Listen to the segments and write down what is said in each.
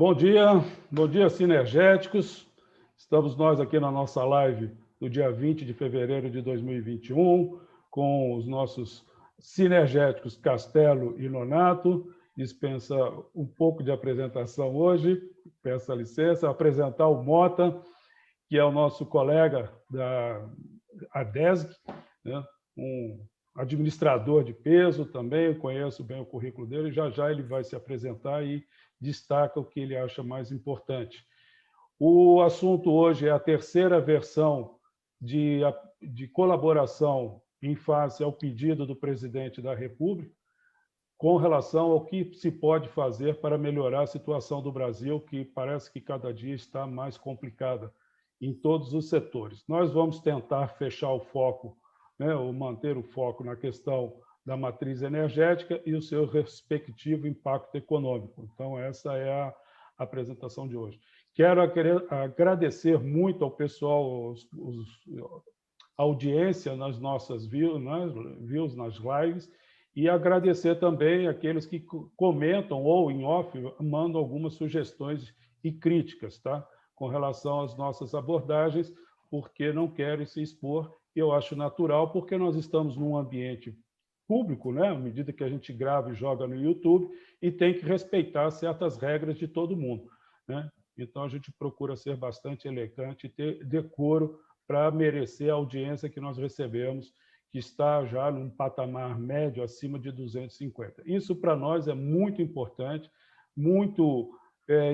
Bom dia, sinergéticos. Estamos nós aqui na nossa live do dia 20 de fevereiro de 2021, com os nossos sinergéticos Castelo e Nonato. Dispensa um pouco de apresentação hoje, peço a licença, apresentar o Mota, que é o nosso colega da ADESG, né? Um administrador de peso também, conheço bem o currículo dele, já ele vai se apresentar e destaca o que ele acha mais importante. O assunto hoje é a terceira versão de colaboração em face ao pedido do presidente da República com relação ao que se pode fazer para melhorar a situação do Brasil, que parece que cada dia está mais complicada em todos os setores. Nós vamos tentar fechar o foco, né, ou manter o foco na questão da matriz energética e o seu respectivo impacto econômico. Então, essa é a apresentação de hoje. Quero agradecer muito ao pessoal, a audiência nas nossas views, nas lives, e agradecer também aqueles que comentam ou, em off, mandam algumas sugestões e críticas, tá? Com relação às nossas abordagens, porque não querem se expor. Eu acho natural, porque nós estamos num ambiente público, né? À medida que a gente grava e joga no YouTube, e tem que respeitar certas regras de todo mundo, né? Então, a gente procura ser bastante elegante e ter decoro para merecer a audiência que nós recebemos, que está já num patamar médio acima de 250. Isso, para nós, é muito importante, muito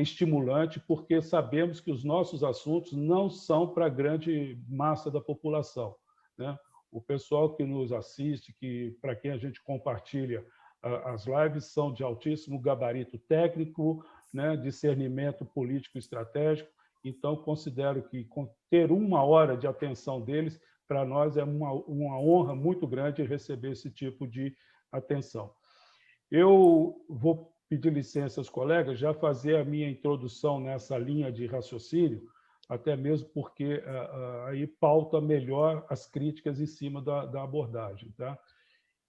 estimulante, porque sabemos que os nossos assuntos não são para a grande massa da população, né? O pessoal que nos assiste, para quem a gente compartilha as lives, são de altíssimo gabarito técnico, né, discernimento político e estratégico. Então, considero que ter 1 hora de atenção deles, para nós, é uma honra muito grande receber esse tipo de atenção. Eu vou pedir licença aos colegas, já fazer a minha introdução nessa linha de raciocínio, até mesmo porque aí pauta melhor as críticas em cima da abordagem, tá?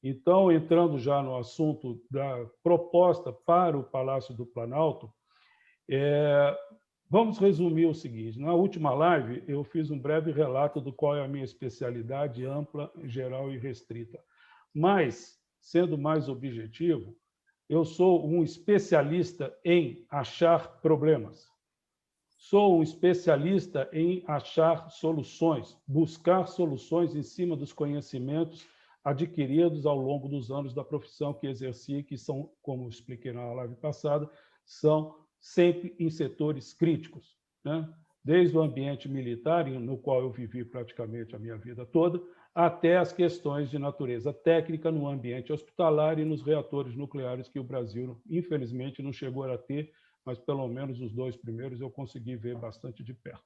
Então, entrando já no assunto da proposta para o Palácio do Planalto, vamos resumir o seguinte. Na última live, eu fiz um breve relato do qual é a minha especialidade ampla, geral e restrita. Mas, sendo mais objetivo, eu sou um especialista em achar problemas. Sou um especialista em achar soluções, buscar soluções em cima dos conhecimentos adquiridos ao longo dos anos da profissão que exerci, que são, como expliquei na live passada, são sempre em setores críticos, né? Desde o ambiente militar, no qual eu vivi praticamente a minha vida toda, até as questões de natureza técnica no ambiente hospitalar e nos reatores nucleares que o Brasil, infelizmente, não chegou a ter, mas pelo menos os 2 primeiros eu consegui ver bastante de perto.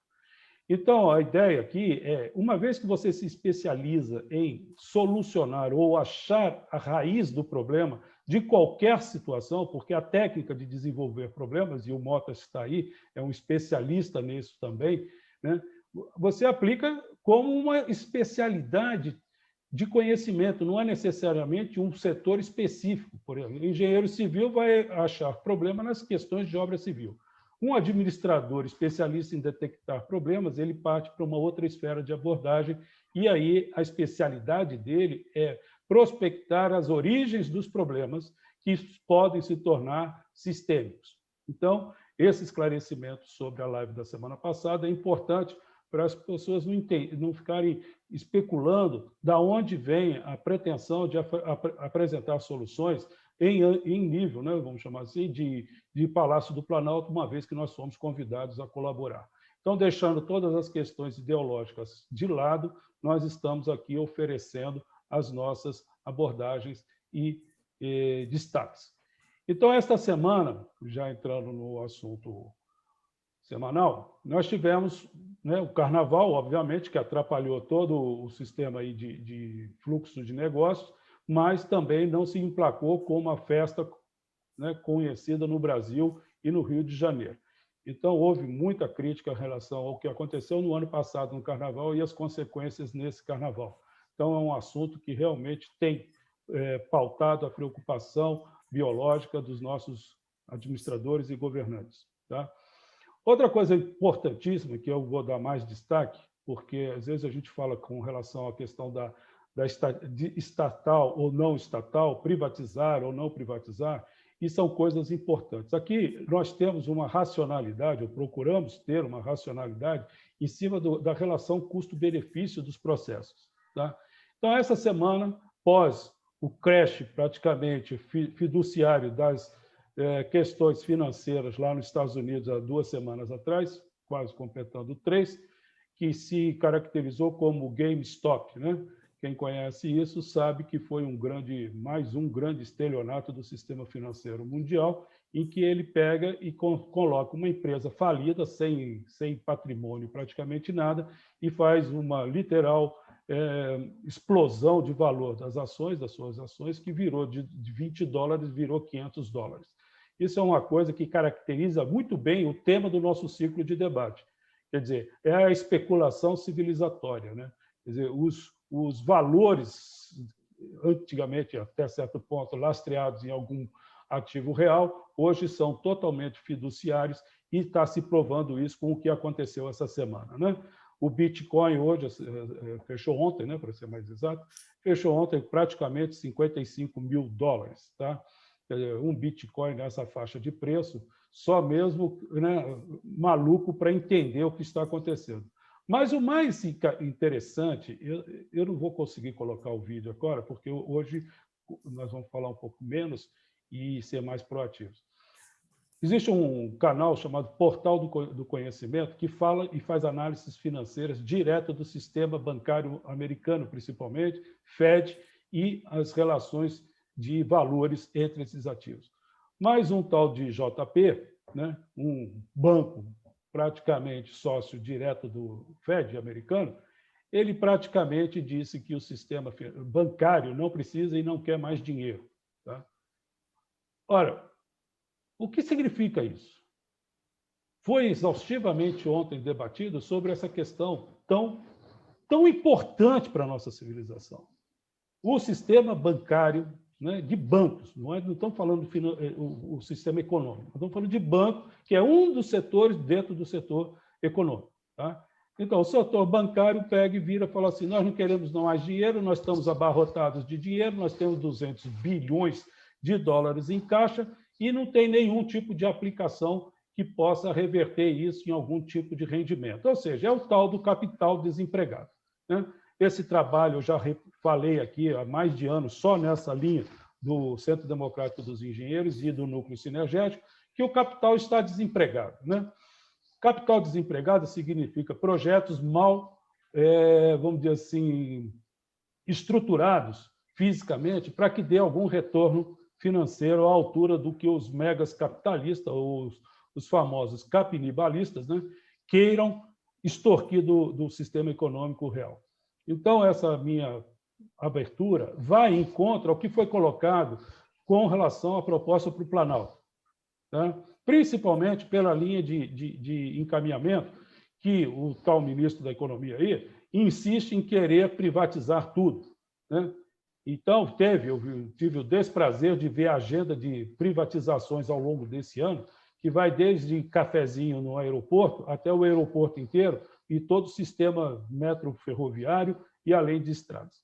Então, a ideia aqui é, uma vez que você se especializa em solucionar ou achar a raiz do problema de qualquer situação, porque a técnica de desenvolver problemas, e o Mota está aí, é um especialista nisso também, né? Você aplica como uma especialidade de conhecimento, não é necessariamente um setor específico. Por exemplo, o engenheiro civil vai achar problema nas questões de obra civil. Um administrador especialista em detectar problemas, ele parte para uma outra esfera de abordagem, e aí a especialidade dele é prospectar as origens dos problemas que podem se tornar sistêmicos. Então, esse esclarecimento sobre a live da semana passada é importante para as pessoas não ficarem especulando da onde vem a pretensão de apresentar soluções em nível, né, vamos chamar assim, de Palácio do Planalto, uma vez que nós fomos convidados a colaborar. Então, deixando todas as questões ideológicas de lado, nós estamos aqui oferecendo as nossas abordagens e destaques. Então, esta semana, já entrando no assunto semanal, nós tivemos, né, o Carnaval, obviamente, que atrapalhou todo o sistema aí de fluxo de negócios, mas também não se emplacou como uma festa, né, conhecida no Brasil e no Rio de Janeiro. Então, houve muita crítica em relação ao que aconteceu no ano passado no Carnaval e as consequências nesse Carnaval. Então, é um assunto que realmente tem pautado a preocupação biológica dos nossos administradores e governantes. Tá? Outra coisa importantíssima, que eu vou dar mais destaque, porque às vezes a gente fala com relação à questão de estatal ou não estatal, privatizar ou não privatizar, e são coisas importantes. Aqui nós temos uma racionalidade, ou procuramos ter uma racionalidade, em cima da relação custo-benefício dos processos. Tá? Então, essa semana, pós o crash praticamente fiduciário das questões financeiras lá nos Estados Unidos há 2 semanas atrás, quase completando 3, que se caracterizou como GameStop, né? Quem conhece isso sabe que foi mais um grande estelionato do sistema financeiro mundial, em que ele pega e coloca uma empresa falida, sem patrimônio, praticamente nada, e faz uma literal explosão de valor das suas ações, que virou de $20, virou $500. Isso é uma coisa que caracteriza muito bem o tema do nosso ciclo de debate. Quer dizer, é a especulação civilizatória, né? Quer dizer, os valores, antigamente, até certo ponto, lastreados em algum ativo real, hoje são totalmente fiduciários e está se provando isso com o que aconteceu essa semana, né? O Bitcoin hoje fechou ontem, né, para ser mais exato, fechou ontem praticamente $55 mil, tá? Um Bitcoin nessa faixa de preço, só mesmo, né, maluco para entender o que está acontecendo. Mas o mais interessante, eu não vou conseguir colocar o vídeo agora, porque hoje nós vamos falar um pouco menos e ser mais proativos. Existe um canal chamado Portal do Conhecimento que fala e faz análises financeiras direto do sistema bancário americano, principalmente, Fed, e as relações de valores entre esses ativos. Mais um tal de JP, né, um banco praticamente sócio direto do Fed americano, ele praticamente disse que o sistema bancário não precisa e não quer mais dinheiro. Tá? Ora, o que significa isso? Foi exaustivamente ontem debatido sobre essa questão tão importante para a nossa civilização. O sistema bancário, né, de bancos, não estamos falando do sistema econômico, estamos falando de banco, que é um dos setores dentro do setor econômico. Tá? Então, o setor bancário pega e vira e fala assim, nós não queremos mais dinheiro, nós estamos abarrotados de dinheiro, nós temos 200 bilhões de dólares em caixa e não tem nenhum tipo de aplicação que possa reverter isso em algum tipo de rendimento. Ou seja, é o tal do capital desempregado. Né? Esse trabalho eu já falei aqui há mais de anos, só nessa linha do Centro Democrático dos Engenheiros e do Núcleo Sinergético, que o capital está desempregado. Né? Capital desempregado significa projetos mal, vamos dizer assim, estruturados fisicamente para que dê algum retorno financeiro à altura do que os megas capitalistas, ou os famosos capinibalistas, né, queiram extorquir do sistema econômico real. Então, essa minha abertura vai em contra ao que foi colocado com relação à proposta para o Planalto, tá? Principalmente pela linha de encaminhamento que o tal ministro da Economia aí insiste em querer privatizar tudo, né? Então, eu tive o desprazer de ver a agenda de privatizações ao longo desse ano, que vai desde cafezinho no aeroporto até o aeroporto inteiro e todo o sistema metro-ferroviário e além de estradas.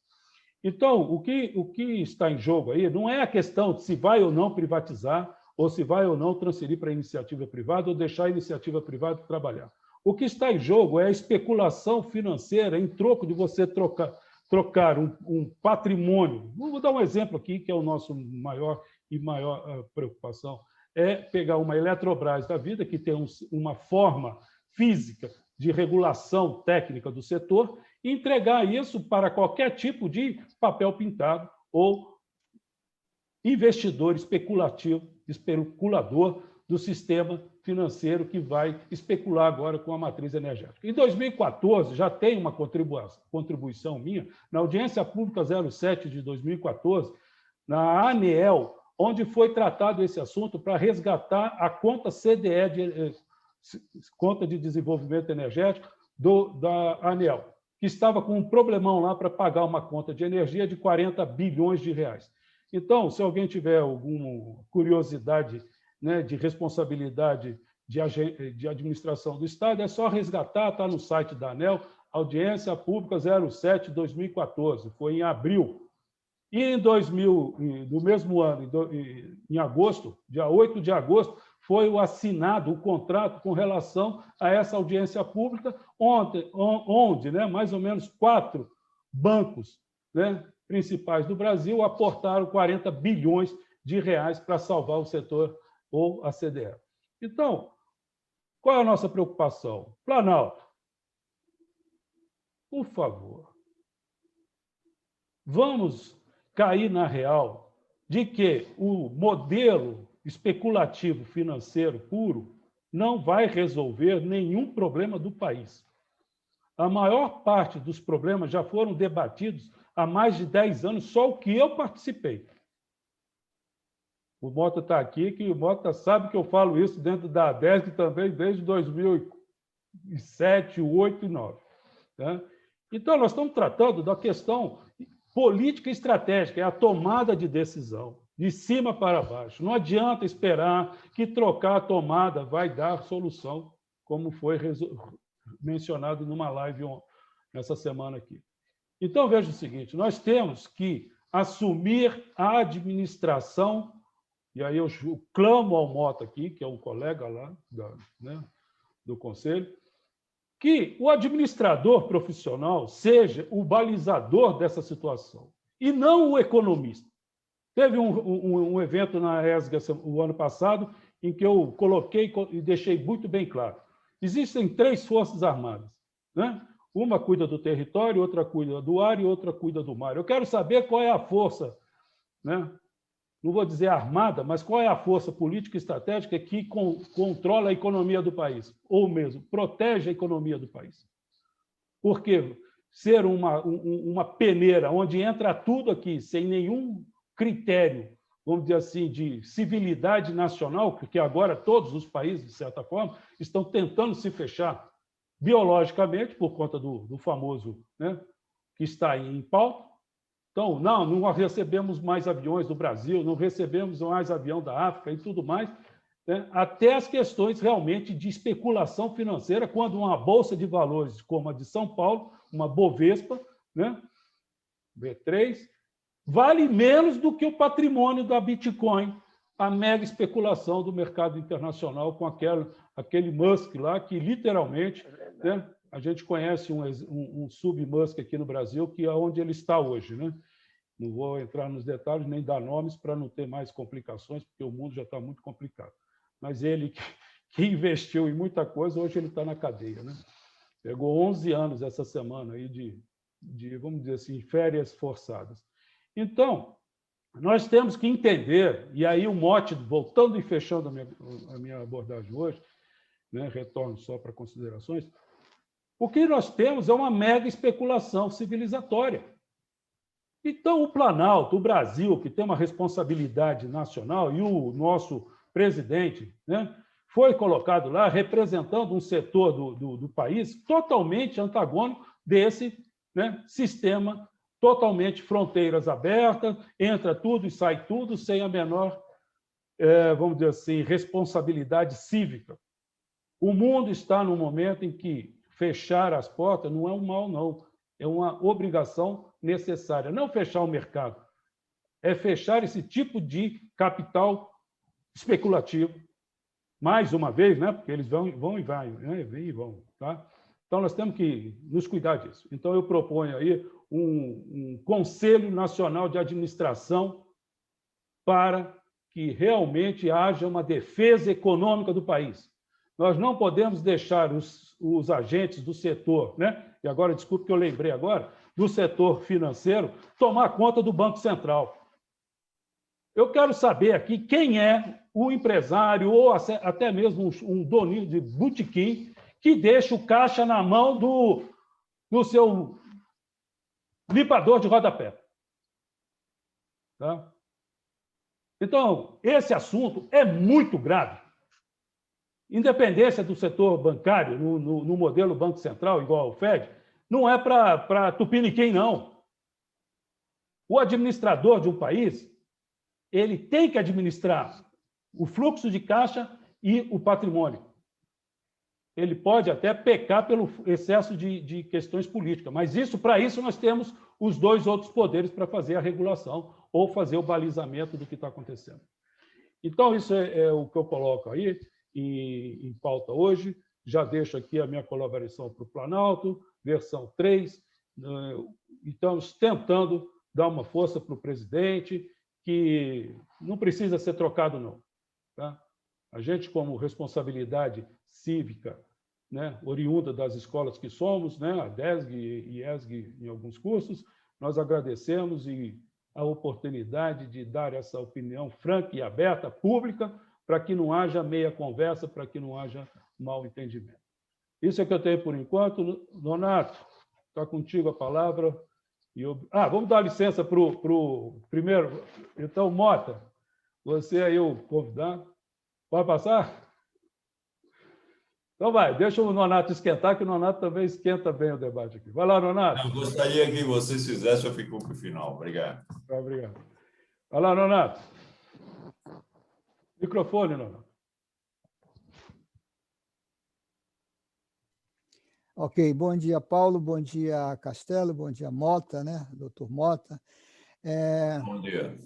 Então, o que está em jogo aí não é a questão de se vai ou não privatizar, ou se vai ou não transferir para a iniciativa privada ou deixar a iniciativa privada trabalhar. O que está em jogo é a especulação financeira em troco de você trocar um patrimônio. Vou dar um exemplo aqui, que é o nosso maior preocupação, é pegar uma Eletrobras da vida, que tem uma forma física de regulação técnica do setor, e entregar isso para qualquer tipo de papel pintado ou investidor especulador do sistema financeiro que vai especular agora com a matriz energética. Em 2014, já tem uma contribuição minha, na audiência pública 07 de 2014, na ANEEL, onde foi tratado esse assunto para resgatar a conta CDE, Conta de Desenvolvimento Energético, da ANEEL, que estava com um problemão lá para pagar uma conta de energia de 40 bilhões de reais. Então, se alguém tiver alguma curiosidade, né, de responsabilidade de Administração do Estado, é só resgatar, está no site da ANEEL, audiência pública 07/2014, foi em abril. E no mesmo ano, em agosto, dia 8 de agosto, foi assinado o contrato com relação a essa audiência pública, onde mais ou menos 4 bancos principais do Brasil aportaram 40 bilhões de reais para salvar o setor ou a CDE. Então, qual é a nossa preocupação? Planalto, por favor, vamos cair na real de que o modelo especulativo financeiro puro não vai resolver nenhum problema do país. A maior parte dos problemas já foram debatidos há mais de 10 anos, só o que eu participei. O Mota está aqui, que o Mota sabe que eu falo isso dentro da ADESC também desde 2007, 2008 e 2009. Tá? Então, nós estamos tratando da questão política e estratégica, é a tomada de decisão, de cima para baixo. Não adianta esperar que trocar a tomada vai dar solução, como foi mencionado numa live nessa semana aqui. Então, veja o seguinte, nós temos que assumir a administração, e aí eu clamo ao Mota aqui, que é um colega lá do Conselho, que o administrador profissional seja o balizador dessa situação, e não o economista. Teve um evento na ESG o ano passado, em que eu coloquei e deixei muito bem claro. Existem 3 forças armadas. Uma cuida do território, outra cuida do ar e outra cuida do mar. Eu quero saber qual é a força, não vou dizer armada, mas qual é a força política e estratégica que controla a economia do país, ou mesmo protege a economia do país. Porque ser uma peneira onde entra tudo aqui, sem nenhum critério, vamos dizer assim, de civilidade nacional, porque agora todos os países, de certa forma, estão tentando se fechar biologicamente, por conta do famoso, que está aí em pauta. Então, não recebemos mais aviões do Brasil, não recebemos mais avião da África e tudo mais, até as questões realmente de especulação financeira, quando uma bolsa de valores como a de São Paulo, uma Bovespa, B3, vale menos do que o patrimônio da Bitcoin, a mega especulação do mercado internacional com aquele Musk lá, que literalmente a gente conhece um sub-Musk aqui no Brasil, que é onde ele está hoje. Não vou entrar nos detalhes, nem dar nomes para não ter mais complicações, porque o mundo já está muito complicado. Mas ele que investiu em muita coisa, hoje ele está na cadeia. Pegou 11 anos essa semana aí de, vamos dizer assim, férias forçadas. Então, nós temos que entender, e aí o mote, voltando e fechando a minha abordagem hoje, retorno só para considerações, o que nós temos é uma mega especulação civilizatória. Então, o Planalto, o Brasil, que tem uma responsabilidade nacional, e o nosso presidente foi colocado lá representando um setor do país totalmente antagônico desse sistema, totalmente fronteiras abertas, entra tudo e sai tudo, sem a menor, vamos dizer assim, responsabilidade cívica. O mundo está num momento em que fechar as portas não é um mal, não. É uma obrigação necessária. Não fechar o mercado, é fechar esse tipo de capital especulativo. Mais uma vez, porque eles vão e vêm e vão. Tá? Então, nós temos que nos cuidar disso. Então, eu proponho aí um Conselho Nacional de Administração para que realmente haja uma defesa econômica do país. Nós não podemos deixar os agentes do setor, e agora, desculpe que eu lembrei agora, do setor financeiro, tomar conta do Banco Central. Eu quero saber aqui quem é o empresário ou até mesmo um doninho de botequim que deixa o caixa na mão do seu limpador de rodapé. Tá? Então, esse assunto é muito grave. Independência do setor bancário, no modelo Banco Central, igual ao FED, não é para tupiniquim, não. O administrador de um país, ele tem que administrar o fluxo de caixa e o patrimônio. ele pode até pecar pelo excesso de questões políticas, mas para isso nós temos os dois outros poderes para fazer a regulação ou fazer o balizamento do que está acontecendo. Então, isso é o que eu coloco aí em pauta hoje. Já deixo aqui a minha colaboração para o Planalto, versão 3. Estamos tentando dar uma força para o presidente, que não precisa ser trocado, não. Tá? A gente, como responsabilidade cívica, né, oriunda das escolas que somos, né, a DESG e ESG em alguns cursos, nós agradecemos a oportunidade de dar essa opinião franca e aberta, pública, para que não haja meia conversa, para que não haja mal entendimento. Isso é que eu tenho por enquanto. Nonato, está contigo a palavra. Vamos dar licença para o primeiro. Então, Mota, você aí o convidado. Pode passar? Então vai, deixa o Nonato esquentar, que o Nonato também esquenta bem o debate aqui. Vai lá, Nonato. Eu gostaria que vocês fizessem, eu fico para o final. Obrigado. Obrigado. Vai lá, Nonato. Microfone, Nonato. Ok, bom dia, Paulo, bom dia, Castelo, bom dia, Mota, né? Doutor Mota. Bom dia.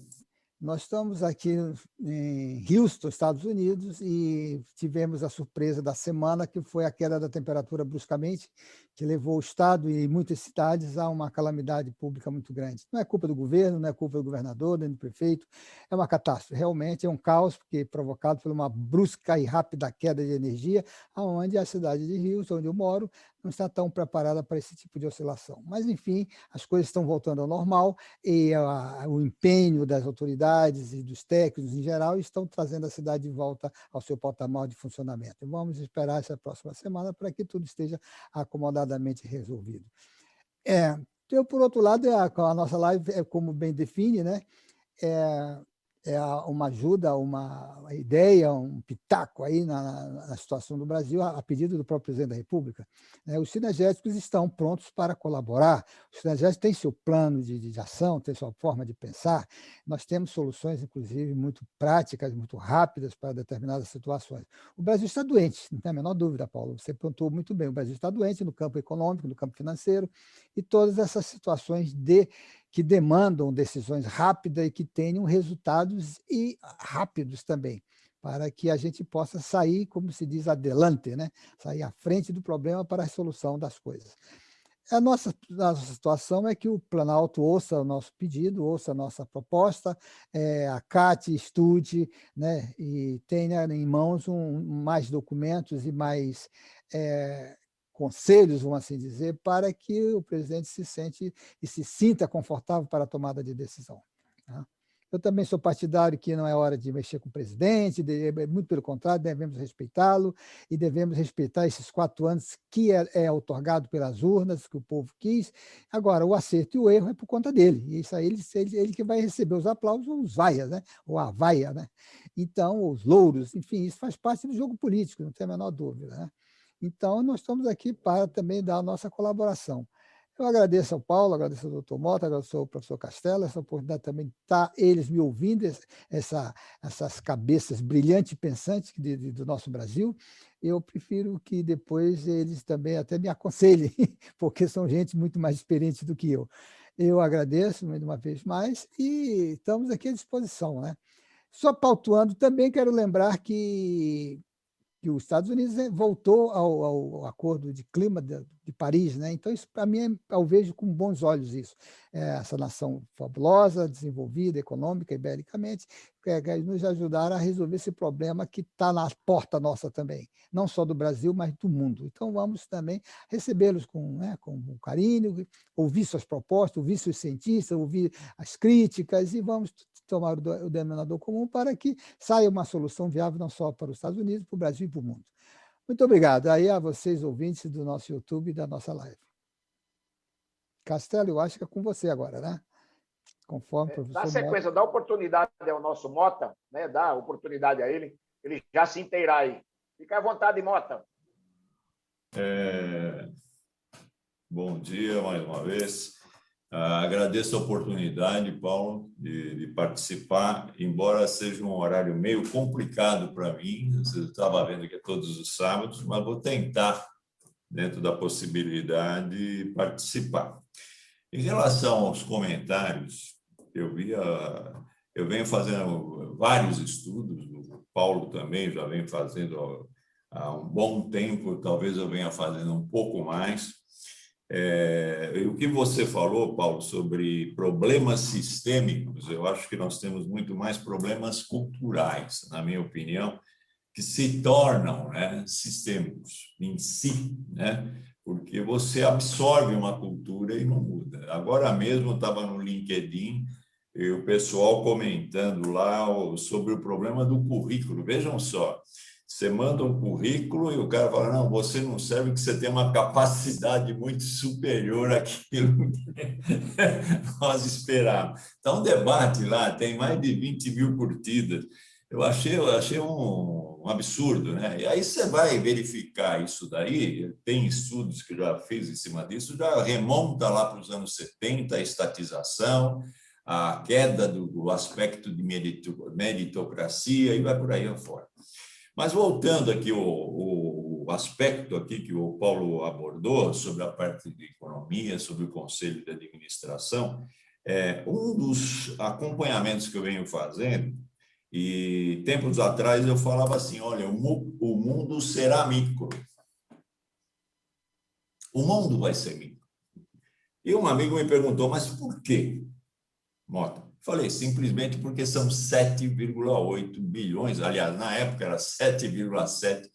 Nós estamos aqui em Houston, Estados Unidos, e tivemos a surpresa da semana, que foi a queda da temperatura bruscamente, que levou o Estado e muitas cidades a uma calamidade pública muito grande. Não é culpa do governo, não é culpa do governador, nem do prefeito, é uma catástrofe. Realmente é um caos, porque provocado por uma brusca e rápida queda de energia, onde a cidade de Houston, onde eu moro, não está tão preparada para esse tipo de oscilação. Mas, enfim, as coisas estão voltando ao normal e o empenho das autoridades e dos técnicos, em geral, estão trazendo a cidade de volta ao seu patamar de funcionamento. E vamos esperar essa próxima semana para que tudo esteja acomodadamente resolvido. Então, por outro lado, a nossa live, como bem define, né, uma ajuda, uma ideia, um pitaco aí na situação do Brasil, a pedido do próprio presidente da República. Os sinergéticos estão prontos para colaborar, os sinergéticos têm seu plano de ação, têm sua forma de pensar, nós temos soluções, inclusive, muito práticas, muito rápidas para determinadas situações. O Brasil está doente, não tem a menor dúvida, Paulo, você pontuou muito bem, o Brasil está doente no campo econômico, no campo financeiro, e todas essas situações que demandam decisões rápidas e que tenham resultados rápidos também, para que a gente possa sair, como se diz, adelante, né? Sair à frente do problema para a solução das coisas. A nossa situação é que o Planalto ouça o nosso pedido, ouça a nossa proposta, acate, estude, né? E tenha em mãos mais documentos e mais conselhos, vamos assim dizer, para que o presidente se sinta confortável para a tomada de decisão. Tá? Eu também sou partidário que não é hora de mexer com o presidente, muito pelo contrário, devemos respeitá-lo e devemos respeitar esses 4 anos que é outorgado pelas urnas, que o povo quis. Agora, o acerto e o erro é por conta dele, e isso aí ele que vai receber os aplausos ou os vaias, né? Ou a vaia, né? Então, os louros, enfim, isso faz parte do jogo político, não tem a menor dúvida, né? Então, nós estamos aqui para também dar a nossa colaboração. Eu agradeço ao Paulo, agradeço ao doutor Mota, agradeço ao professor Castelo, essa oportunidade também de estar eles me ouvindo, essas cabeças brilhantes e pensantes do nosso Brasil. Eu prefiro que depois eles também até me aconselhem, porque são gente muito mais experiente do que eu. Eu agradeço uma vez mais e estamos aqui à disposição, né? Só pautuando, também quero lembrar que os Estados Unidos voltou ao Acordo de Clima de Paris, né? Então, isso, para mim, eu vejo com bons olhos isso. Essa nação fabulosa, desenvolvida, econômica e belicamente, quer nos ajudar a resolver esse problema que está na porta nossa também, não só do Brasil, mas do mundo. Então, vamos também recebê-los com carinho, ouvir suas propostas, ouvir seus cientistas, ouvir as críticas e vamos tomar o denominador comum para que saia uma solução viável não só para os Estados Unidos, para o Brasil e para o mundo. Muito obrigado. Aí a vocês, ouvintes do nosso YouTube e da nossa live. Castelo, eu acho que é com você agora, né? Conforme o professor Dá sequência, Mota. dá oportunidade ao nosso Mota, né? Dá oportunidade a ele já se inteirar aí. Fica à vontade, Mota. Bom dia mais uma vez. Agradeço a oportunidade, Paulo, de participar, embora seja um horário meio complicado para mim. Você estava vendo que é todos os sábados, mas vou tentar, dentro da possibilidade, participar. Em relação aos comentários, eu venho fazendo vários estudos, o Paulo também já vem fazendo há um bom tempo, talvez eu venha fazendo um pouco mais. O que você falou, Paulo, sobre problemas sistêmicos, eu acho que nós temos muito mais problemas culturais, na minha opinião, que se tornam, né, sistêmicos em si, né? Porque você absorve uma cultura e não muda. Agora mesmo eu estava no LinkedIn e o pessoal comentando lá sobre o problema do currículo. Vejam só, você manda um currículo e o cara fala, não, você não serve porque você tem uma capacidade muito superior àquilo que nós esperávamos. Está um debate lá, tem mais de 20 mil curtidas. Eu achei um absurdo, né? E aí você vai verificar isso daí, tem estudos que já fiz em cima disso, já remonta lá para os anos 70, a estatização, a queda do aspecto de meritocracia e vai por aí afora. Mas voltando aqui o aspecto aqui que o Paulo abordou sobre a parte de economia, sobre o Conselho de Administração, um dos acompanhamentos que eu venho fazendo, e tempos atrás eu falava assim, olha, o mundo será micro. O mundo vai ser micro. E um amigo me perguntou, mas por quê, Mota? Falei, simplesmente porque são 7,8 bilhões, aliás, na época era 7,7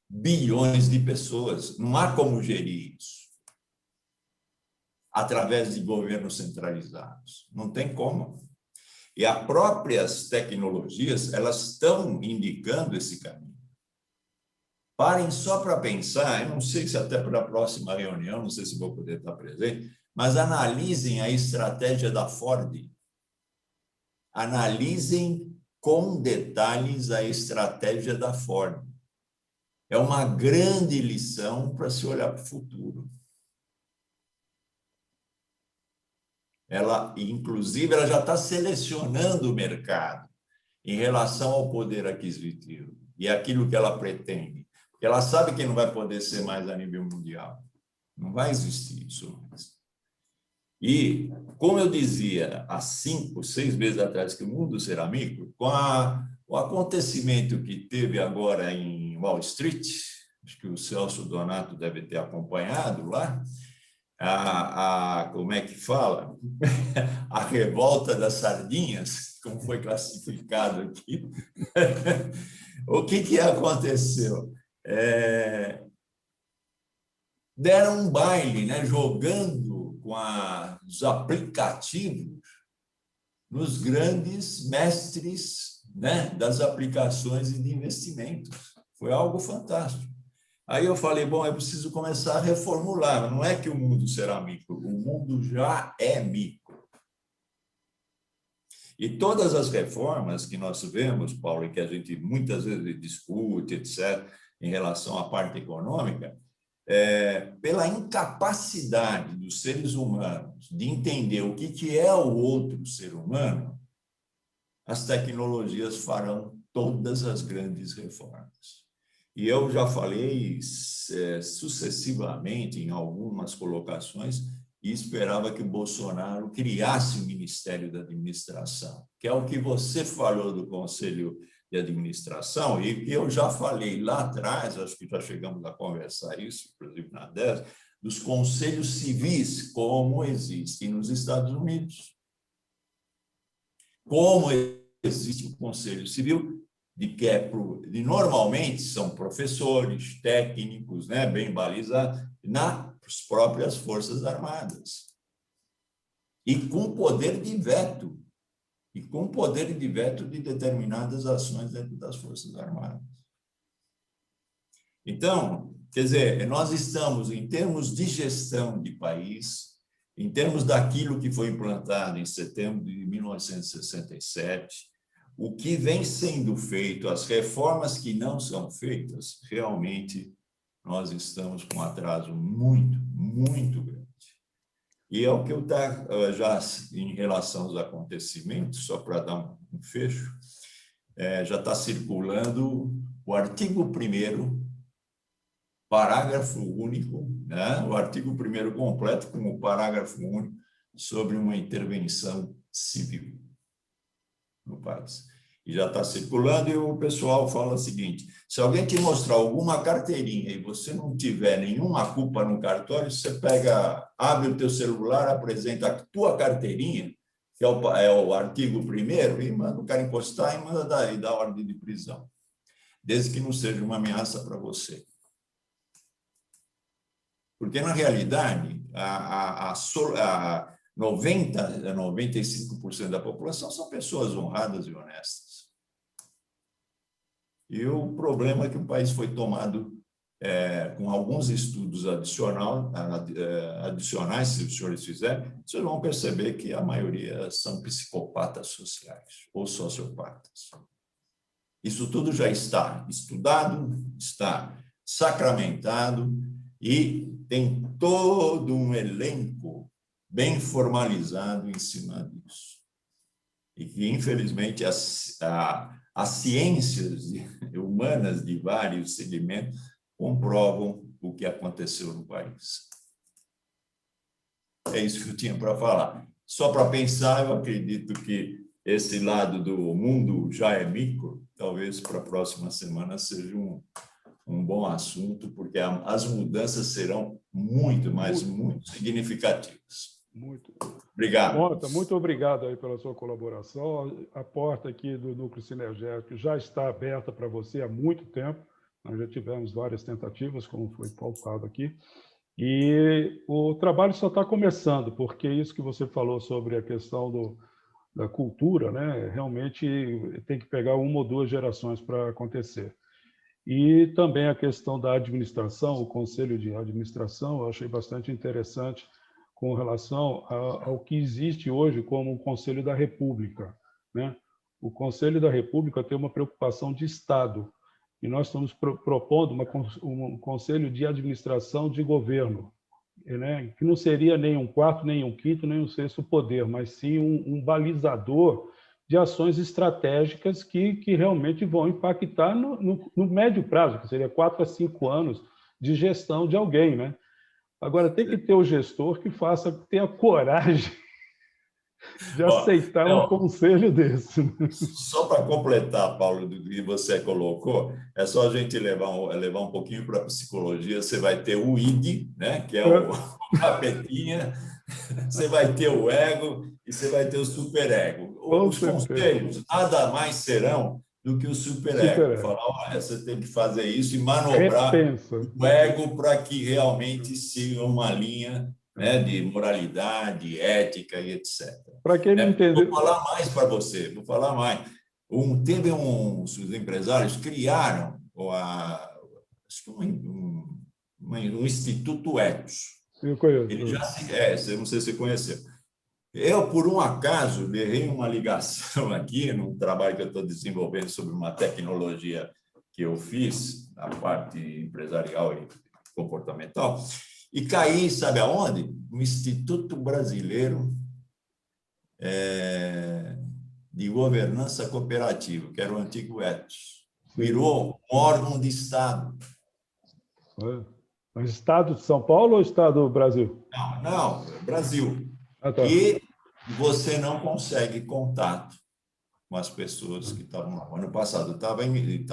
bilhões de pessoas. Não há como gerir isso através de governos centralizados. Não tem como. E as próprias tecnologias, elas estão indicando esse caminho. Parem só para pensar, eu não sei se até para a próxima reunião, não sei se vou poder estar presente, mas analisem a estratégia da Ford. Analisem com detalhes a estratégia da Ford. É uma grande lição para se olhar para o futuro. Inclusive, ela já está selecionando o mercado em relação ao poder aquisitivo e aquilo que ela pretende. Porque ela sabe que não vai poder ser mais a nível mundial. Não vai existir isso mais. E, como eu dizia há 5, 6 meses atrás, que o mundo será micro, com o acontecimento que teve agora em Wall Street, acho que o Celso Donato deve ter acompanhado lá, como é que fala? A revolta das sardinhas, como foi classificado aqui. O que aconteceu? Deram um baile, né, jogando com os aplicativos nos grandes mestres, né, das aplicações e de investimentos. Foi algo fantástico. Aí eu falei, bom, eu preciso começar a reformular. Não é que o mundo será micro, o mundo já é micro. E todas as reformas que nós vemos, Paulo, e que a gente muitas vezes discute, etc., em relação à parte econômica, pela incapacidade dos seres humanos de entender o que é o outro ser humano, as tecnologias farão todas as grandes reformas. E eu já falei sucessivamente em algumas colocações e esperava que o Bolsonaro criasse o Ministério da Administração, que é o que você falou do Conselho de Administração e que eu já falei lá atrás, acho que já chegamos a conversar isso, inclusive na 10, dos conselhos civis, como existem nos Estados Unidos. Como existe o Conselho Civil, normalmente são professores, técnicos, né, bem balizados, nas próprias Forças Armadas. E com poder de veto. E com poder de veto de determinadas ações dentro das Forças Armadas. Então, quer dizer, nós estamos, em termos de gestão de país, em termos daquilo que foi implantado em setembro de 1967, o que vem sendo feito, as reformas que não são feitas, realmente nós estamos com um atraso muito, muito grande. E é o que eu está já em relação aos acontecimentos, só para dar um fecho, já está circulando o artigo 1º, parágrafo único, né? O artigo 1º completo com o parágrafo único sobre uma intervenção civil no país. E já está circulando e o pessoal fala o seguinte: se alguém te mostrar alguma carteirinha e você não tiver nenhuma culpa no cartório, você abre o teu celular, apresenta a tua carteirinha, que é o artigo 1º, e manda o cara encostar e manda dar ordem de prisão, desde que não seja uma ameaça para você. Porque, na realidade, a 95% da população são pessoas honradas e honestas. E o problema é que o país foi tomado com alguns estudos adicionais, se os senhores fizerem, vocês vão perceber que a maioria são psicopatas sociais ou sociopatas. Isso tudo já está estudado, está sacramentado e tem todo um elenco bem formalizado em cima disso. E que, infelizmente, as ciências humanas de vários segmentos comprovam o que aconteceu no país. É isso que eu tinha para falar. Só para pensar, eu acredito que esse lado do mundo já é micro, talvez para a próxima semana seja um bom assunto, porque as mudanças serão muito significativas. Muito. Obrigado. Mota, muito obrigado aí pela sua colaboração. A porta aqui do Núcleo Sinergético já está aberta para você há muito tempo. Nós já tivemos várias tentativas, como foi pautado aqui. E o trabalho só está começando, porque isso que você falou sobre a questão da cultura, né, realmente tem que pegar 1 ou 2 gerações para acontecer. E também a questão da administração, o Conselho de Administração, eu achei bastante interessante com relação ao que existe hoje como o Conselho da República, né? O Conselho da República tem uma preocupação de Estado, e nós estamos propondo um Conselho de Administração de Governo, né? Que não seria nem um 4º, nem um 5º, nem um 6º poder, mas sim um balizador de ações estratégicas que realmente vão impactar no médio prazo, que seria 4 a 5 anos de gestão de alguém, né? Agora, tem que ter o gestor que tenha coragem de aceitar um conselho desse. Só para completar, Paulo, do que você colocou, é só a gente levar um pouquinho para a psicologia. Você vai ter o id, né, que é o capetinha, você vai ter o ego e você vai ter o superego. Os conselhos nada mais serão do que o superego. Falar, olha, você tem que fazer isso e manobrar o ego para que realmente siga uma linha, né, de moralidade, ética e etc. Para quem não entendeu... Vou falar mais para você, vou falar mais. Os empresários criaram um Instituto Ethos. Eu conheço. Ele já não sei se você conheceu. Eu, por um acaso, errei uma ligação aqui, num trabalho que eu estou desenvolvendo sobre uma tecnologia que eu fiz, na parte empresarial e comportamental, e caí, sabe aonde? No Instituto Brasileiro de Governança Cooperativa, que era o antigo Ethos. Virou um órgão de Estado. Mas Estado de São Paulo ou Estado do Brasil? Não, Brasil. Ah, tá. E você não consegue contato com as pessoas que estavam lá. Ano passado estava em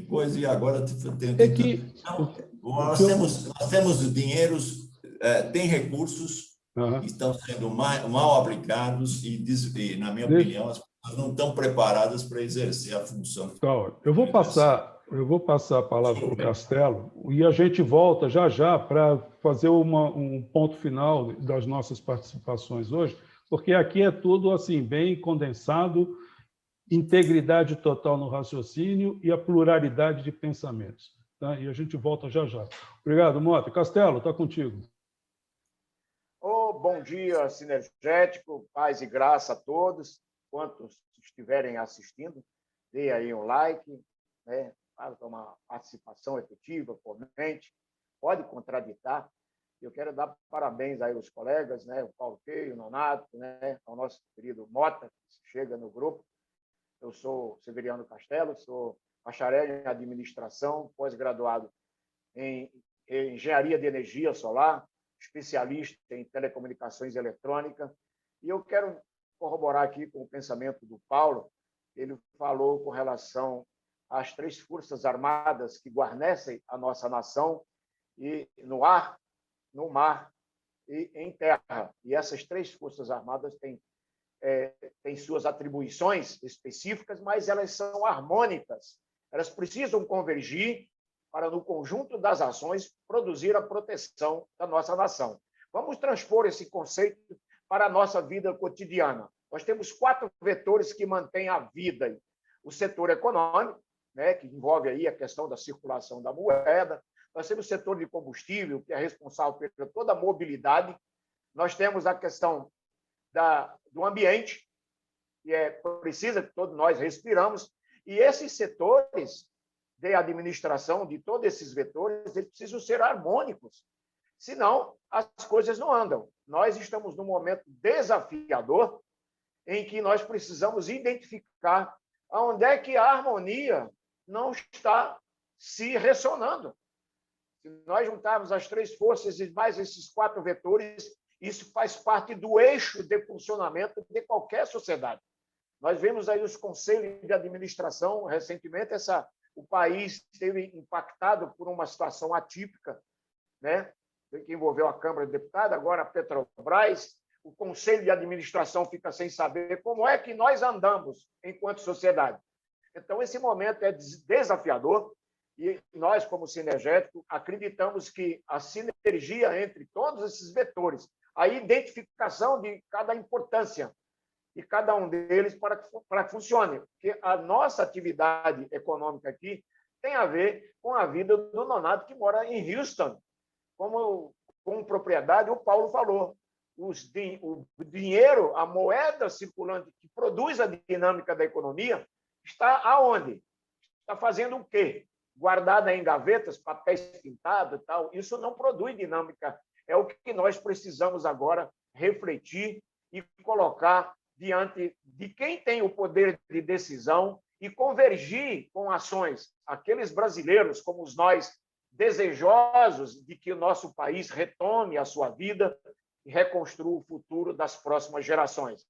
coisa e agora tem... Nós temos dinheiros, tem recursos que estão sendo mal aplicados e, na minha opinião, as pessoas não estão preparadas para exercer a função. Então, eu vou passar a palavra para o Castelo e a gente volta já para fazer um ponto final das nossas participações hoje, porque aqui é tudo assim bem condensado, integridade total no raciocínio e a pluralidade de pensamentos. Tá? E a gente volta já. Obrigado, Mota. Castelo, está contigo. Bom dia, Sinergético, paz e graça a todos. Quantos estiverem assistindo, dê aí um like, né? Faça uma participação efetiva, comente, pode contraditar. Eu quero dar parabéns aí aos colegas, né? O Paulo Teio, o Nonato, né? Ao nosso querido Mota, que chega no grupo. Eu sou Severiano Castelo, sou bacharel em administração, pós-graduado em engenharia de energia solar, especialista em telecomunicações eletrônicas. E eu quero corroborar aqui com o pensamento do Paulo. Ele falou com relação às 3 forças armadas que guarnecem a nossa nação, e no ar, no mar e em terra. E essas 3 forças armadas têm suas atribuições específicas, mas elas são harmônicas. Elas precisam convergir para, no conjunto das ações, produzir a proteção da nossa nação. Vamos transpor esse conceito para a nossa vida cotidiana. Nós temos 4 vetores que mantêm a vida. O setor econômico, né, que envolve aí a questão da circulação da moeda. Nós temos o setor de combustível, que é responsável por toda a mobilidade. Nós temos a questão do ambiente, que precisa que todos nós respiramos. E esses setores de administração, de todos esses vetores, eles precisam ser harmônicos. Senão, as coisas não andam. Nós estamos num momento desafiador em que nós precisamos identificar onde é que a harmonia não está se ressonando. Se nós juntarmos as 3 forças e mais esses 4 vetores, isso faz parte do eixo de funcionamento de qualquer sociedade. Nós vemos aí os conselhos de administração, recentemente, o país esteve impactado por uma situação atípica, né, que envolveu a Câmara de Deputados, agora a Petrobras. O conselho de administração fica sem saber como é que nós andamos enquanto sociedade. Então, esse momento é desafiador e nós, como Sinergético, acreditamos que a sinergia entre todos esses vetores, a identificação de cada importância de cada um deles para que funcione. Porque a nossa atividade econômica aqui tem a ver com a vida do Nonato, que mora em Houston. Como propriedade, o Paulo falou, o dinheiro, a moeda circulante que produz a dinâmica da economia, está aonde? Está fazendo o quê? Guardada em gavetas, papéis pintados e tal. Isso não produz dinâmica. É o que nós precisamos agora refletir e colocar diante de quem tem o poder de decisão e convergir com ações. Aqueles brasileiros, como nós, desejosos de que o nosso país retome a sua vida e reconstrua o futuro das próximas gerações.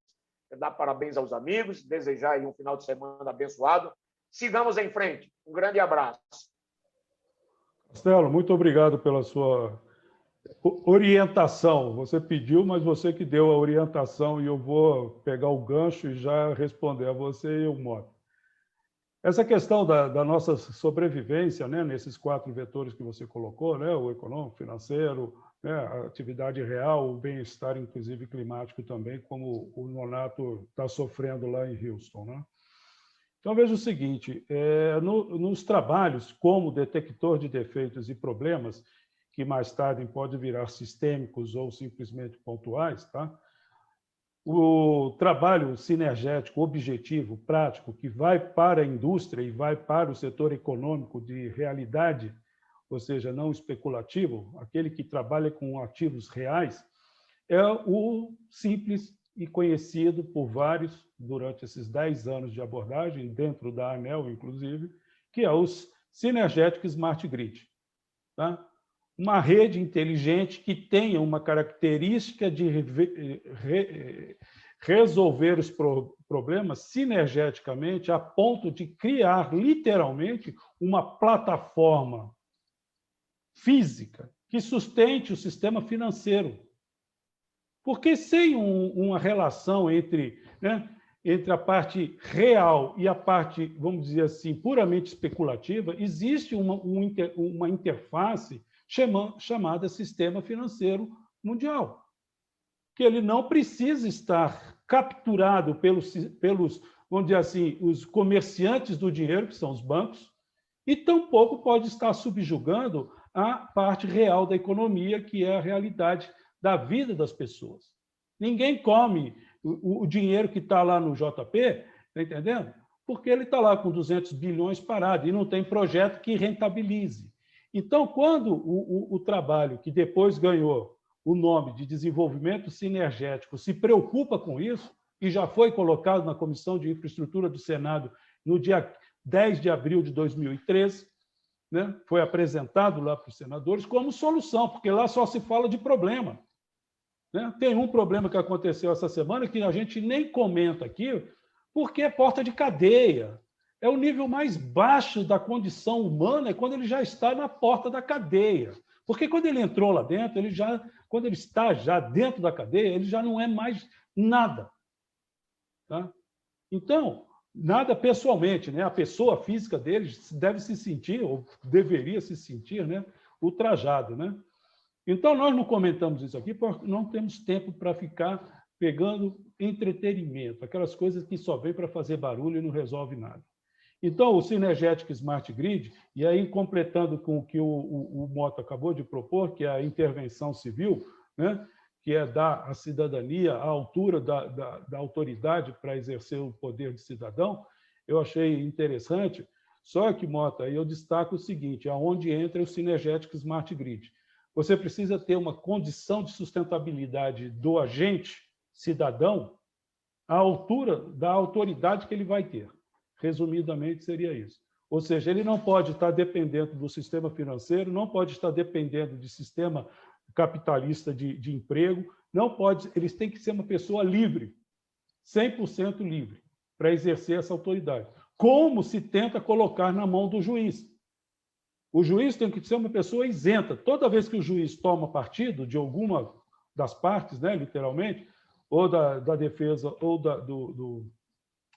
Quero dar parabéns aos amigos, desejar aí um final de semana abençoado. Sigamos em frente. Um grande abraço. Castelo, muito obrigado pela sua orientação. Você pediu, mas você que deu a orientação, e eu vou pegar o gancho e já responder a você e o Mota. Essa questão da nossa sobrevivência, né, nesses 4 vetores que você colocou, né, o econômico, financeiro, né, a atividade real, o bem-estar, inclusive climático também, como o Nonato está sofrendo lá em Houston, né? Então, veja o seguinte, nos trabalhos como detector de defeitos e problemas, que mais tarde podem virar sistêmicos ou simplesmente pontuais, tá? O trabalho sinergético, objetivo, prático, que vai para a indústria e vai para o setor econômico de realidade, ou seja, não especulativo, aquele que trabalha com ativos reais, é o simples e conhecido por vários durante esses 10 anos de abordagem, dentro da ANEEL, inclusive, que é os Synergetic Smart Grid. Tá? Uma rede inteligente que tenha uma característica de resolver os problemas sinergeticamente, a ponto de criar, literalmente, uma plataforma física que sustente o sistema financeiro. Porque sem uma relação entre a parte real e a parte, vamos dizer assim, puramente especulativa, existe uma interface chamada Sistema Financeiro Mundial, que ele não precisa estar capturado pelos, vamos dizer assim, os comerciantes do dinheiro, que são os bancos, e tampouco pode estar subjugando a parte real da economia, que é a realidade da vida das pessoas. Ninguém come o dinheiro que está lá no JP, está entendendo? Porque ele está lá com 200 bilhões parado e não tem projeto que rentabilize. Então, quando o trabalho, que depois ganhou o nome de desenvolvimento sinergético, se preocupa com isso, e já foi colocado na Comissão de Infraestrutura do Senado no dia 10 de abril de 2013, né? Foi apresentado lá para os senadores como solução, porque lá só se fala de problema. Né? Tem um problema que aconteceu essa semana que a gente nem comenta aqui, porque é porta de cadeia. É o nível mais baixo da condição humana, é quando ele já está na porta da cadeia. Porque quando ele entrou lá dentro, quando ele está já dentro da cadeia, ele já não é mais nada. Tá? Então, nada pessoalmente, né? A pessoa física dele deve se sentir, ou deveria se sentir, né? Ultrajado. Né? Então, nós não comentamos isso aqui porque não temos tempo para ficar pegando entretenimento, aquelas coisas que só vêm para fazer barulho e não resolve nada. Então, o Synergetic Smart Grid, e aí completando com o que o Mota acabou de propor, que é a intervenção civil, né? Que é dar à cidadania a altura da autoridade para exercer o poder de cidadão, eu achei interessante. Só que, Mota, eu destaco o seguinte, aonde entra o Synergetic Smart Grid. Você precisa ter uma condição de sustentabilidade do agente cidadão à altura da autoridade que ele vai ter. Resumidamente, seria isso. Ou seja, ele não pode estar dependendo do sistema financeiro, não pode estar dependendo de sistema capitalista de emprego, não pode, eles têm que ser uma pessoa livre, 100% livre, para exercer essa autoridade. Como se tenta colocar na mão do juiz. O juiz tem que ser uma pessoa isenta. Toda vez que o juiz toma partido de alguma das partes, né, literalmente, ou da defesa ou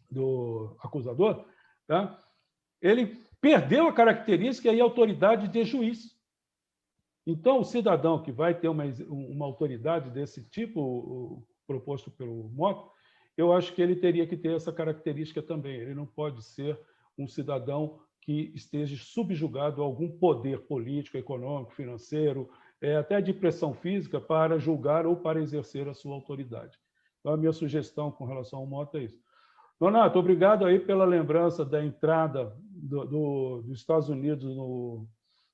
do acusador, tá? Ele perdeu a característica e a autoridade de juiz. Então, o cidadão que vai ter uma autoridade desse tipo, proposto pelo Mota, eu acho que ele teria que ter essa característica também. Ele não pode ser um cidadão que esteja subjugado a algum poder político, econômico, financeiro, até de pressão física, para julgar ou para exercer a sua autoridade. Então, a minha sugestão com relação ao Mota é isso. Nonato, obrigado aí pela lembrança da entrada dos Estados Unidos no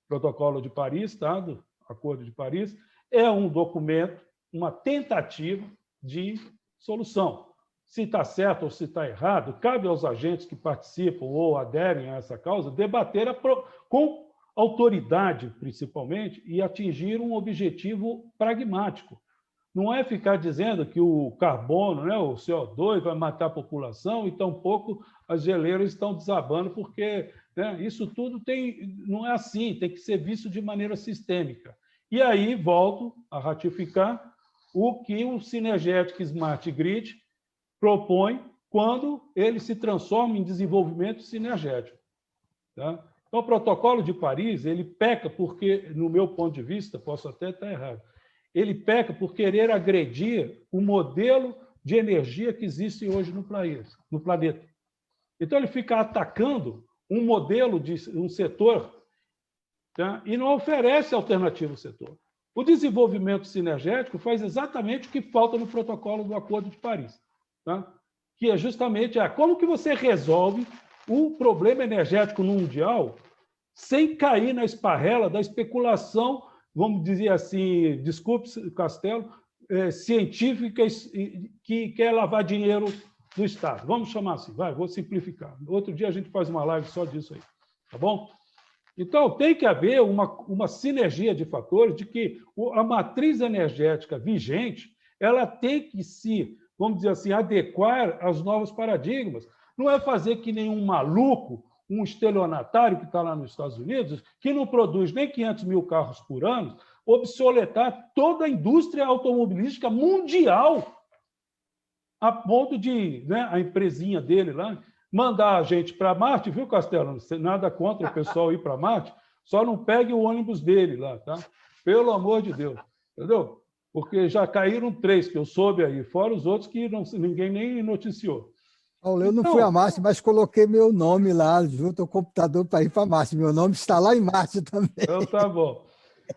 Protocolo de Paris, tá? Do Acordo de Paris. É um documento, uma tentativa de solução. Se está certo ou se está errado, cabe aos agentes que participam ou aderem a essa causa debater com autoridade, principalmente, e atingir um objetivo pragmático. Não é ficar dizendo que o carbono, né, o CO2, vai matar a população e tampouco as geleiras estão desabando, porque, né, isso tudo não é assim, tem que ser visto de maneira sistêmica. E aí volto a ratificar o que o Synergetic Smart Grid propõe quando ele se transforma em desenvolvimento sinergético. Tá? Então, o Protocolo de Paris, ele peca porque, no meu ponto de vista, posso até estar errado, ele peca por querer agredir o modelo de energia que existe hoje no planeta. Então, ele fica atacando um modelo de um setor, tá? E não oferece alternativa ao setor. O desenvolvimento sinergético faz exatamente o que falta no protocolo do Acordo de Paris, tá? Que é justamente como que você resolve o problema energético mundial sem cair na esparrela da especulação, vamos dizer assim, desculpe, Castelo, científica que quer lavar dinheiro do Estado. Vamos chamar assim, vou simplificar. Outro dia a gente faz uma live só disso aí, tá bom? Então, tem que haver uma sinergia de fatores de que a matriz energética vigente ela tem que se, vamos dizer assim, adequar aos novos paradigmas. Não é fazer que nenhum maluco, um estelionatário que está lá nos Estados Unidos, que não produz nem 500 mil carros por ano, obsoletar toda a indústria automobilística mundial, a ponto de, né, a empresinha dele lá mandar a gente para Marte, viu, Castelo? Nada contra o pessoal ir para Marte, só não pegue o ônibus dele lá, tá? Pelo amor de Deus, entendeu? Porque já caíram 3 que eu soube aí, fora os outros que ninguém nem noticiou. Paulo, eu não fui a Marte, mas coloquei meu nome lá junto ao computador para ir para Marte. Meu nome está lá em Marte também. Então, tá bom.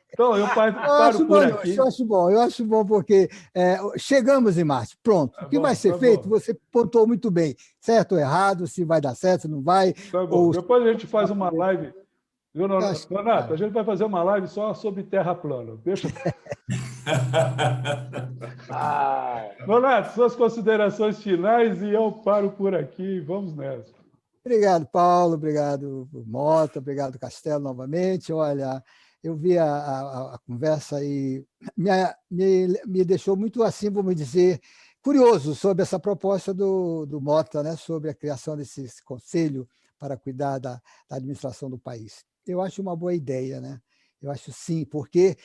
Então, eu paro por aqui. Eu acho bom porque chegamos em Marte, pronto. O que vai ser feito, você pontuou muito bem. Certo ou errado, se vai dar certo, se não vai. Tá bom. Depois a gente faz uma live. Viu, Nonato? A gente vai fazer uma live só sobre terra plana. Deixa. Nonato, suas considerações finais e eu paro por aqui. Vamos nessa. Obrigado, Paulo. Obrigado, Mota. Obrigado, Castelo, novamente. Olha, eu vi a conversa e me deixou muito, assim, vamos dizer, curioso sobre essa proposta do Mota, né, sobre a criação desse conselho para cuidar da administração do país. Eu acho uma boa ideia, né? Eu acho sim, porque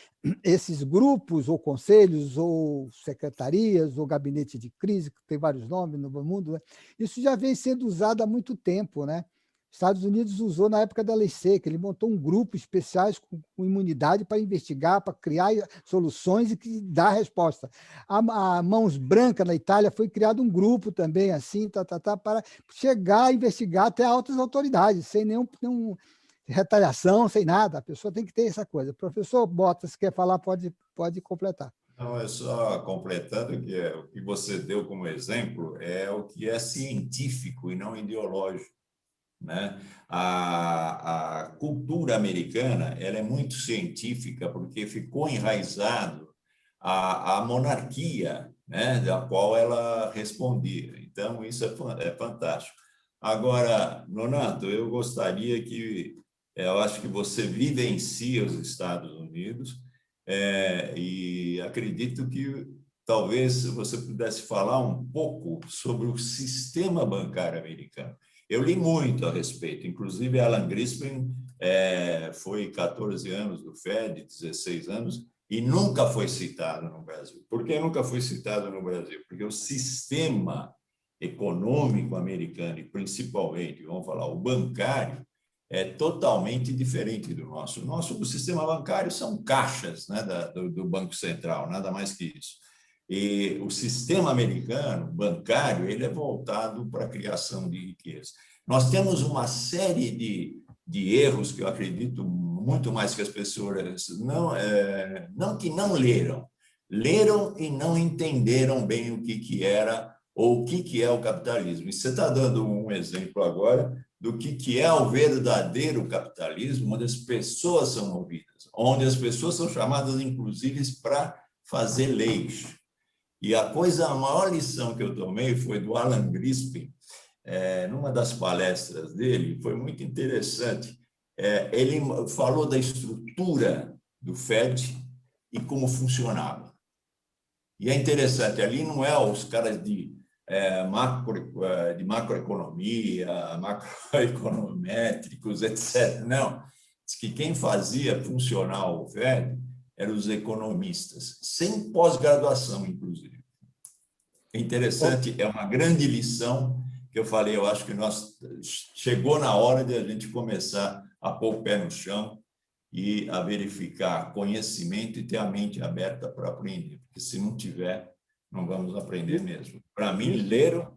esses grupos, ou conselhos, ou secretarias, ou gabinete de crise, que tem vários nomes no mundo, né? Isso já vem sendo usado há muito tempo, né? Estados Unidos usou na época da Lei Seca, ele montou um grupo especial com imunidade para investigar, para criar soluções e dar resposta. A Mãos Brancas, na Itália, foi criado um grupo também, assim, para chegar a investigar até altas autoridades, sem nenhum retaliação, sem nada. A pessoa tem que ter essa coisa. Professor Bota, se quer falar, pode completar. Não, é só completando que o que você deu como exemplo é o que é científico e não ideológico, né? A cultura americana, ela é muito científica porque ficou enraizado a monarquia, né, da qual ela respondia. Então, isso é fantástico. Agora, Nonato, eu gostaria que, eu acho que você vivencia os Estados Unidos, e acredito que talvez você pudesse falar um pouco sobre o sistema bancário americano. Eu li muito a respeito, inclusive Alan Greenspan foi 14 anos do Fed, 16 anos, e nunca foi citado no Brasil. Por que nunca foi citado no Brasil? Porque o sistema econômico americano, e principalmente, vamos falar, o bancário, é totalmente diferente do nosso. O sistema bancário são caixas, né, do Banco Central, nada mais que isso. E o sistema americano, bancário, ele é voltado para a criação de riqueza. Nós temos uma série de erros que eu acredito muito mais que as pessoas não que não leram e não entenderam bem o que era ou o que é o capitalismo. E você está dando um exemplo agora do que é o verdadeiro capitalismo, onde as pessoas são movidas, onde as pessoas são chamadas, inclusive, para fazer leis. E a maior lição que eu tomei foi do Alan Greenspan, numa das palestras dele, foi muito interessante. Ele falou da estrutura do Fed e como funcionava. E é interessante, ali não é os caras de macroeconomia, macroeconométricos, etc. Não, diz que quem fazia funcionar o Fed eram os economistas, sem pós-graduação, inclusive. É interessante, é uma grande lição que eu falei, eu acho que chegou na hora de a gente começar a pôr o pé no chão e a verificar conhecimento e ter a mente aberta para aprender, porque se não tiver, não vamos aprender mesmo. Para mim, leram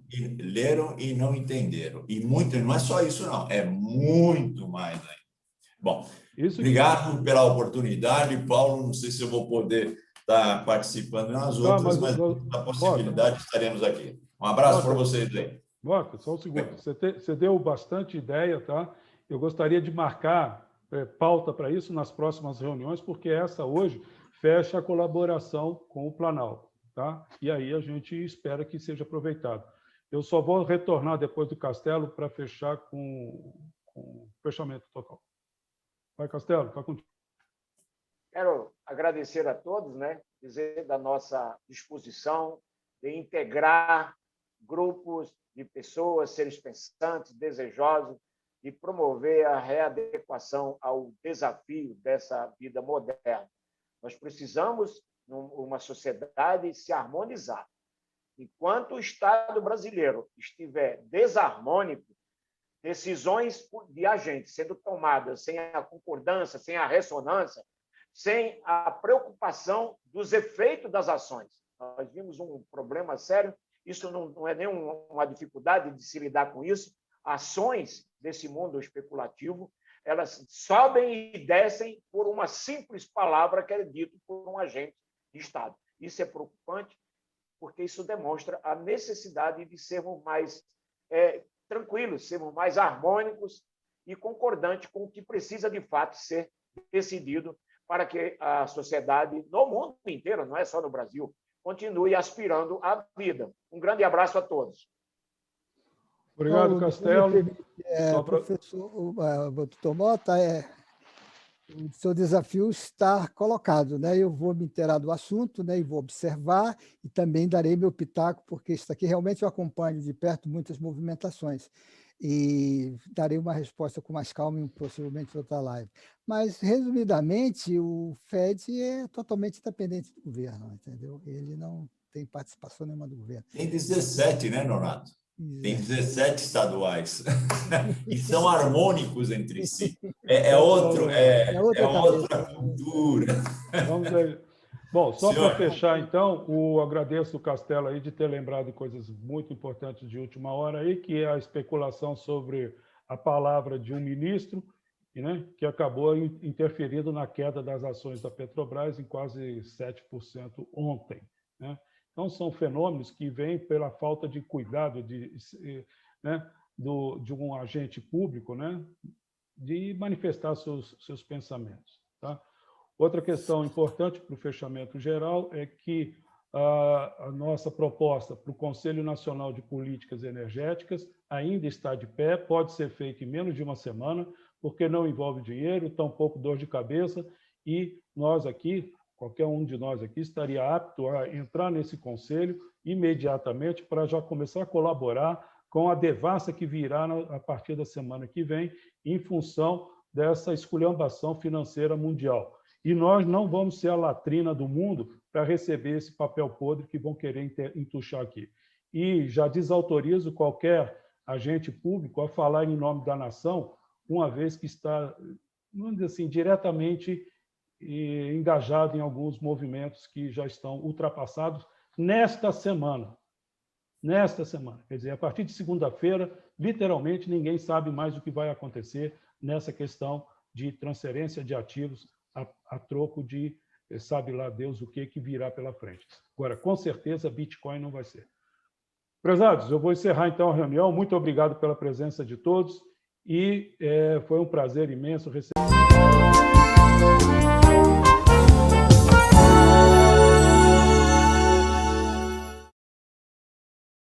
e não entenderam. E muito, não é só isso, não, é muito mais ainda. Bom, obrigado pela oportunidade, Paulo. Não sei se eu vou poder estar participando nas outras, mas a possibilidade estaremos aqui. Um abraço para vocês aí. Mota, só um segundo. Você deu bastante ideia, tá? Eu gostaria de marcar pauta para isso nas próximas reuniões, porque essa hoje fecha a colaboração com o Planalto, tá? E aí a gente espera que seja aproveitado. Eu só vou retornar depois do Castelo para fechar com o fechamento total. Vai, Castelo, está contigo. Quero agradecer a todos, né? Dizer da nossa disposição de integrar grupos de pessoas, seres pensantes, desejosos, de promover a readequação ao desafio dessa vida moderna. Nós precisamos, numa sociedade, se harmonizar. Enquanto o Estado brasileiro estiver desarmônico, decisões de agentes sendo tomadas sem a concordância, sem a ressonância, sem a preocupação dos efeitos das ações. Nós vimos um problema sério, isso não é nenhuma dificuldade de se lidar com isso. Ações desse mundo especulativo, elas sobem e descem por uma simples palavra que é dita por um agente de Estado. Isso é preocupante, porque isso demonstra a necessidade de sermos mais tranquilos, sermos mais harmônicos e concordante com o que precisa, de fato, ser decidido para que a sociedade, no mundo inteiro, não é só no Brasil, continue aspirando à vida. Um grande abraço a todos. Obrigado, Paulo, Castelo. professor, doutor Mota, o seu desafio está colocado, né? Eu vou me inteirar do assunto, né? E vou observar e também darei meu pitaco, porque isso aqui realmente eu acompanho de perto muitas movimentações e darei uma resposta com mais calma em possivelmente outra live. Mas, resumidamente, o FED é totalmente dependente do governo, entendeu? Ele não tem participação nenhuma do governo. Tem 17, né, Nonato? Tem 17 estaduais e são harmônicos entre si. É outra cultura. Vamos aí. Bom, só para fechar, então, agradeço o Castelo aí de ter lembrado coisas muito importantes de última hora aí, que é a especulação sobre a palavra de um ministro, né, que acabou interferindo na queda das ações da Petrobras em quase 7% ontem, né? Então, são fenômenos que vêm pela falta de cuidado né, de um agente público, né, de manifestar seus pensamentos. Tá? Outra questão importante para o fechamento geral é que a nossa proposta para o Conselho Nacional de Políticas Energéticas ainda está de pé, pode ser feita em menos de uma semana, porque não envolve dinheiro, tampouco dor de cabeça, e nós aqui, qualquer um de nós aqui, estaria apto a entrar nesse conselho imediatamente para já começar a colaborar com a devassa que virá a partir da semana que vem, em função dessa esculhambação financeira mundial. E nós não vamos ser a latrina do mundo para receber esse papel podre que vão querer entuchar aqui. E já desautorizo qualquer agente público a falar em nome da nação, uma vez que está, vamos dizer assim, diretamente engajado em alguns movimentos que já estão ultrapassados nesta semana. Nesta semana. Quer dizer, a partir de segunda-feira, literalmente, ninguém sabe mais o que vai acontecer nessa questão de transferência de ativos a troco de, sabe lá Deus o que virá pela frente. Agora, com certeza, Bitcoin não vai ser. Prezados, eu vou encerrar então a reunião. Muito obrigado pela presença de todos e foi um prazer imenso receber